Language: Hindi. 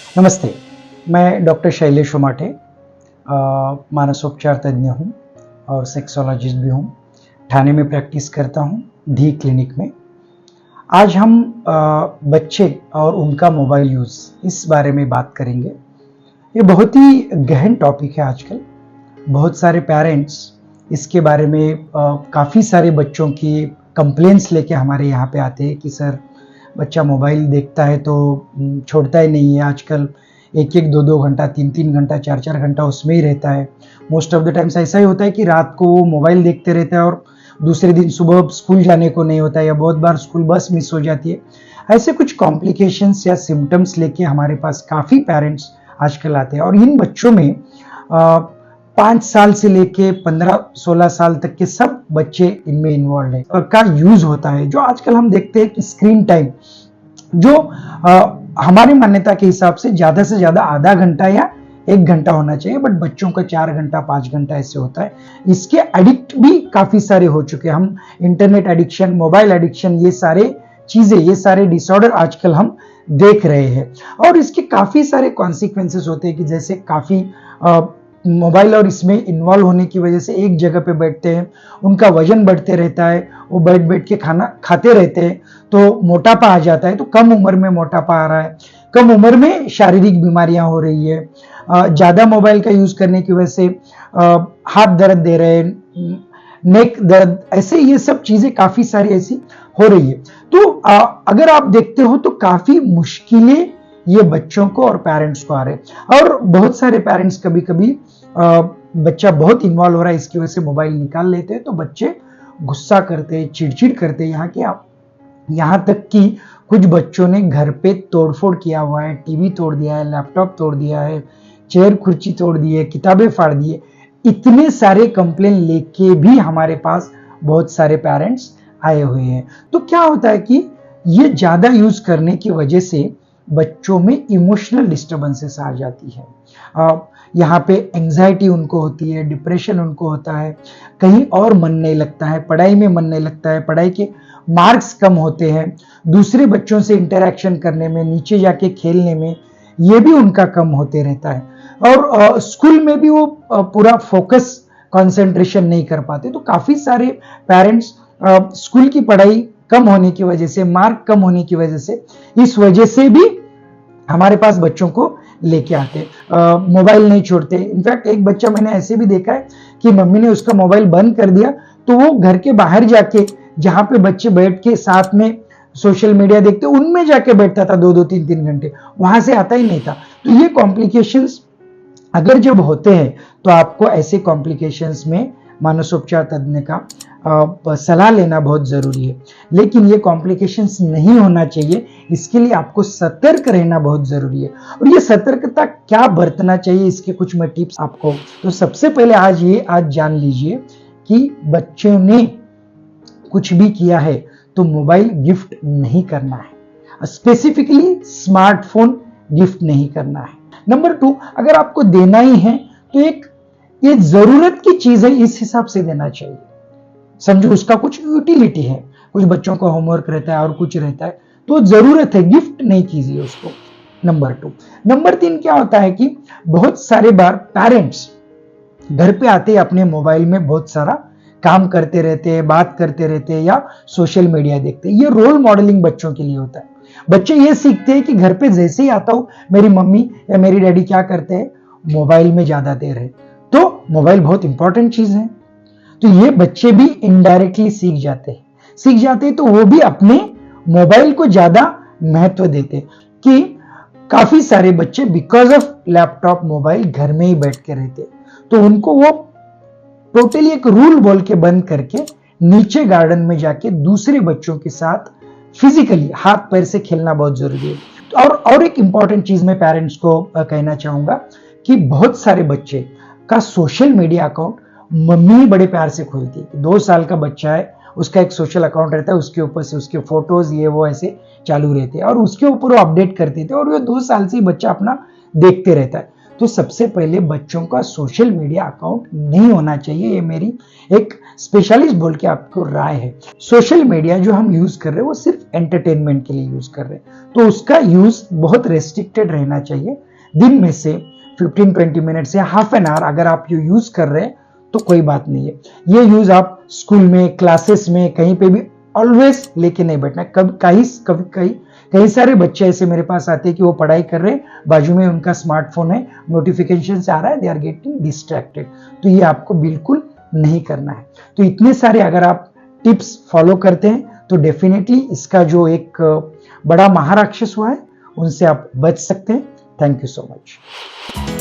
नमस्ते, मैं डॉक्टर शैलेश उमाटे मानसोपचार तज्ञ हूँ और सेक्सोलॉजिस्ट भी हूँ। ठाणे में प्रैक्टिस करता हूँ, धी क्लिनिक में। आज हम बच्चे और उनका मोबाइल यूज़ इस बारे में बात करेंगे। ये बहुत ही गहन टॉपिक है आजकल। बहुत सारे पेरेंट्स इसके बारे में काफ़ी सारे बच्चों की कंप्लेंट्स लेके हमारे यहाँ पे आते हैं कि सर बच्चा मोबाइल देखता है तो छोड़ता ही नहीं है। आजकल 1-1, 2-2 घंटा, 3-3 घंटा, 4-4 घंटा उसमें ही रहता है। मोस्ट ऑफ द टाइम्स ऐसा ही होता है कि रात को वो मोबाइल देखते रहता है और दूसरे दिन सुबह स्कूल जाने को नहीं होता है या बहुत बार स्कूल बस मिस हो जाती है। ऐसे कुछ कॉम्प्लिकेशंस या सिम्पटम्स लेके हमारे पास काफ़ी पेरेंट्स आजकल आते हैं और इन बच्चों में 5 साल से लेके 15-16 साल तक के सब बच्चे इनमें इन्वॉल्व है और का यूज होता है। जो आजकल हम देखते हैं कि स्क्रीन टाइम जो हमारी मान्यता के हिसाब से ज्यादा आधा घंटा या 1 घंटा होना चाहिए, बट बच्चों का 4 घंटा 5 घंटा ऐसे होता है। इसके एडिक्ट भी काफी सारे हो चुके हैं। हम इंटरनेट एडिक्शन, मोबाइल एडिक्शन, ये सारे चीजें, ये सारे डिसऑर्डर आजकल हम देख रहे हैं और इसके काफी सारे कॉन्सिक्वेंसेस होते हैं कि जैसे काफी मोबाइल और इसमें इन्वॉल्व होने की वजह से एक जगह पे बैठते हैं, उनका वजन बढ़ते रहता है, वो बैठ के खाना खाते रहते हैं तो मोटापा आ जाता है। तो कम उम्र में मोटापा आ रहा है, कम उम्र में शारीरिक बीमारियां हो रही है। ज्यादा मोबाइल का यूज करने की वजह से हाथ दर्द दे रहे हैं, नेक दर्द, ऐसे ये सब चीजें काफी सारी ऐसी हो रही है। तो अगर आप देखते हो तो काफी मुश्किलें ये बच्चों को और पेरेंट्स को आ रहे हैं और बहुत सारे पेरेंट्स कभी कभी बच्चा बहुत इन्वॉल्व हो रहा है इसकी वजह से मोबाइल निकाल लेते हैं तो बच्चे गुस्सा करते हैं, चिड़चिड़ करते हैं। यहाँ तक कि कुछ बच्चों ने घर पे तोड़फोड़ किया हुआ है, टीवी तोड़ दिया है, लैपटॉप तोड़ दिया है, चेयर कुर्सी तोड़ दी है, किताबें फाड़ दी है। इतने सारे कंप्लेन लेके भी हमारे पास बहुत सारे पेरेंट्स आए हुए हैं। तो क्या होता है कि ये ज्यादा यूज करने की वजह से बच्चों में इमोशनल डिस्टर्बेंसेस आ जाती है। यहाँ पे एंजाइटी उनको होती है, डिप्रेशन उनको होता है, कहीं और मन नहीं लगता है, पढ़ाई में मन नहीं लगता है, पढ़ाई के मार्क्स कम होते हैं, दूसरे बच्चों से इंटरेक्शन करने में, नीचे जाके खेलने में, ये भी उनका कम होते रहता है और स्कूल में भी वो पूरा फोकस कंसंट्रेशन नहीं कर पाते। तो काफी सारे पेरेंट्स स्कूल की पढ़ाई कम होने की वजह से, मार्क कम होने की वजह से, इस वजह से भी हमारे पास बच्चों को लेके आते, मोबाइल नहीं छोड़ते। इनफैक्ट एक बच्चा मैंने ऐसे भी देखा है कि मम्मी ने उसका मोबाइल बंद कर दिया तो वो घर के बाहर जाके, जहां पे बच्चे बैठ के साथ में सोशल मीडिया देखते, उनमें जाके बैठता था 2-2, 3-3 घंटे, वहां से आता ही नहीं था। तो ये कॉम्प्लिकेशंस अगर जब होते हैं तो आपको ऐसे कॉम्प्लिकेशंस में मानसोपचार तज्ञ का सलाह लेना बहुत जरूरी है। लेकिन ये कॉम्प्लिकेशंस नहीं होना चाहिए, इसके लिए आपको सतर्क रहना बहुत जरूरी है। और ये सतर्कता क्या बरतना चाहिए, इसके कुछ मैं टिप्स आपको, तो सबसे पहले आज जान लीजिए कि बच्चों ने कुछ भी किया है तो मोबाइल गिफ्ट नहीं करना है, स्पेसिफिकली स्मार्टफोन गिफ्ट नहीं करना है। नंबर 2, अगर आपको देना ही है तो ये जरूरत की चीज है, इस हिसाब से देना चाहिए। समझो उसका कुछ यूटिलिटी है, कुछ बच्चों का होमवर्क रहता है और कुछ रहता है तो जरूरत है, गिफ्ट नहीं कीजिए उसको। नंबर 2। नंबर 3 क्या होता है कि बहुत सारे बार पेरेंट्स घर पे आते अपने मोबाइल में बहुत सारा काम करते रहते हैं, बात करते रहते हैं या सोशल मीडिया देखते हैं। ये रोल मॉडलिंग बच्चों के लिए होता है। बच्चे ये सीखते हैं कि घर पे जैसे ही आता हूं मेरी मम्मी या मेरी डैडी क्या करते हैं, मोबाइल में ज्यादा देर है, तो मोबाइल बहुत इंपॉर्टेंट चीज है। तो ये बच्चे भी इनडायरेक्टली सीख जाते हैं तो वो भी अपने मोबाइल को ज्यादा महत्व देते कि काफी सारे बच्चे बिकॉज ऑफ लैपटॉप मोबाइल घर में ही बैठ के रहते, तो उनको वो टोटली एक रूल बोल के बंद करके नीचे गार्डन में जाके दूसरे बच्चों के साथ फिजिकली हाथ पैर से खेलना बहुत जरूरी है। और एक इंपॉर्टेंट चीज मैं पेरेंट्स को कहना चाहूंगा कि बहुत सारे बच्चे का सोशल मीडिया अकाउंट मम्मी ही बड़े प्यार से खोलती है। 2 साल का बच्चा है, उसका एक सोशल अकाउंट रहता है, उसके ऊपर से उसके फोटोज ये वो ऐसे चालू रहते हैं और उसके ऊपर वो अपडेट करते थे और वो 2 साल से ही बच्चा अपना देखते रहता है। तो सबसे पहले बच्चों का सोशल मीडिया अकाउंट नहीं होना चाहिए। ये मेरी एक स्पेशलिस्ट बोल के आपको राय है। सोशल मीडिया जो हम यूज कर रहे हैं वो सिर्फ एंटरटेनमेंट के लिए यूज कर रहे हैं, तो उसका यूज बहुत रेस्ट्रिक्टेड रहना चाहिए। दिन में से 15-20 मिनट या हाफ एन आवर अगर आप ये यूज कर रहे हैं तो कोई बात नहीं है। ये यूज आप स्कूल में, क्लासेस में, कहीं पे भी ऑलवेज लेके नहीं बैठना। कई सारे बच्चे ऐसे मेरे पास आते हैं कि वो पढ़ाई कर रहे हैं, बाजू में उनका स्मार्टफोन है, नोटिफिकेशन से आ रहा है, दे आर गेटिंग डिस्ट्रैक्टेड। तो ये आपको बिल्कुल नहीं करना है। तो इतने सारे अगर आप टिप्स फॉलो करते हैं तो डेफिनेटली इसका जो एक बड़ा महाराक्षस हुआ है उनसे आप बच सकते हैं। Thank you so much.